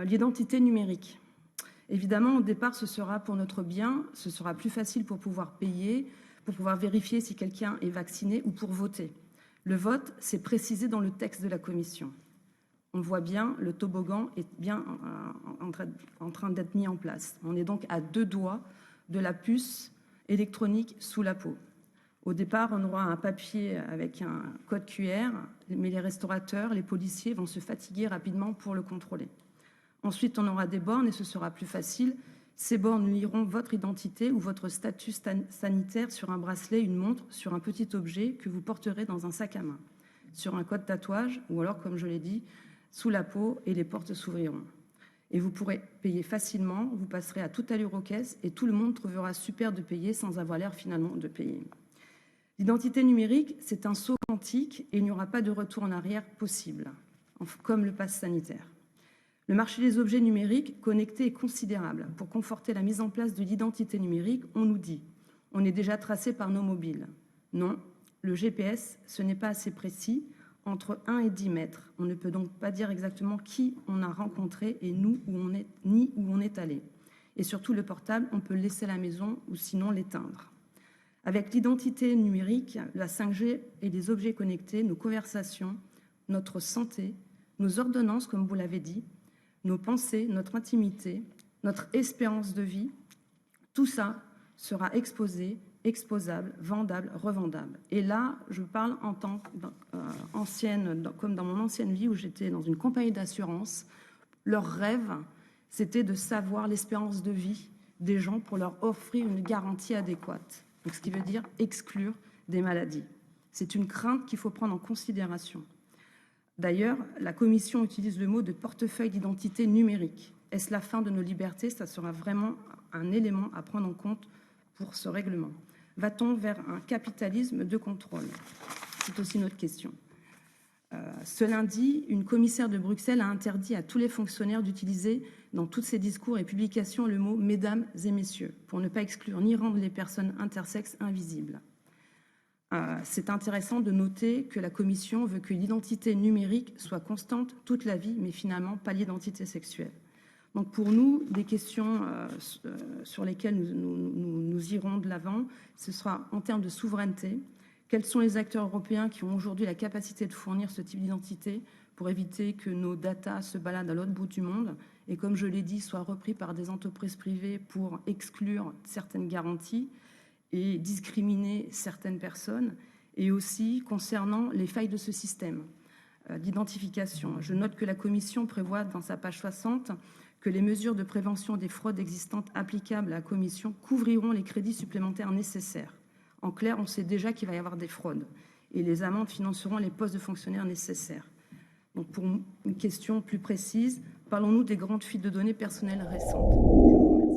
L'identité numérique. Évidemment, au départ, ce sera pour notre bien, ce sera plus facile pour pouvoir payer, pour pouvoir vérifier si quelqu'un est vacciné ou pour voter. Le vote, c'est précisé dans le texte de la Commission. On voit bien, le toboggan est bien en train d'être mis en place. On est donc à 2 doigts de la puce électronique sous la peau. Au départ, on aura un papier avec un code QR, mais les restaurateurs, les policiers vont se fatiguer rapidement pour le contrôler. Ensuite, on aura des bornes et ce sera plus facile. Ces bornes liront votre identité ou votre statut sanitaire sur un bracelet, une montre, sur un petit objet que vous porterez dans un sac à main, sur un code tatouage ou alors, comme je l'ai dit, sous la peau et les portes s'ouvriront. Et vous pourrez payer facilement, vous passerez à toute allure aux caisses et tout le monde trouvera super de payer sans avoir l'air finalement de payer. L'identité numérique, c'est un saut quantique et il n'y aura pas de retour en arrière possible, comme le pass sanitaire. Le marché des objets numériques connectés est considérable. Pour conforter la mise en place de l'identité numérique, on nous dit « on est déjà tracé par nos mobiles ». Non, le GPS, ce n'est pas assez précis, entre 1 et 10 mètres. On ne peut donc pas dire exactement qui on a rencontré et nous, ni où on est allé. Et surtout, le portable, on peut le laisser à la maison ou sinon l'éteindre. Avec l'identité numérique, la 5G et les objets connectés, nos conversations, notre santé, nos ordonnances, comme vous l'avez dit, nos pensées, notre intimité, notre espérance de vie, tout ça sera exposé, exposable, vendable, revendable. Et là, je parle en tant qu'ancienne, comme dans mon ancienne vie où j'étais dans une compagnie d'assurance. Leur rêve, c'était de savoir l'espérance de vie des gens pour leur offrir une garantie adéquate. Donc, ce qui veut dire exclure des maladies. C'est une crainte qu'il faut prendre en considération. D'ailleurs, la Commission utilise le mot de portefeuille d'identité numérique. Est-ce la fin de nos libertés? Ça sera vraiment un élément à prendre en compte pour ce règlement. Va-t-on vers un capitalisme de contrôle? C'est aussi notre question. Ce lundi, une commissaire de Bruxelles a interdit à tous les fonctionnaires d'utiliser dans tous ses discours et publications le mot « mesdames et messieurs » pour ne pas exclure ni rendre les personnes intersexes invisibles. C'est intéressant de noter que la Commission veut que l'identité numérique soit constante toute la vie, mais finalement pas l'identité sexuelle. Donc pour nous, des questions sur lesquelles nous irons de l'avant, ce sera en termes de souveraineté. Quels sont les acteurs européens qui ont aujourd'hui la capacité de fournir ce type d'identité pour éviter que nos datas se baladent à l'autre bout du monde et, comme je l'ai dit, soient repris par des entreprises privées pour exclure certaines garanties et discriminer certaines personnes, et aussi concernant les failles de ce système d'identification. Je note que la Commission prévoit dans sa page 60 que les mesures de prévention des fraudes existantes applicables à la Commission couvriront les crédits supplémentaires nécessaires. En clair, on sait déjà qu'il va y avoir des fraudes et les amendes financeront les postes de fonctionnaires nécessaires. Donc pour une question plus précise, parlons-nous des grandes fuites de données personnelles récentes. Je vous remercie.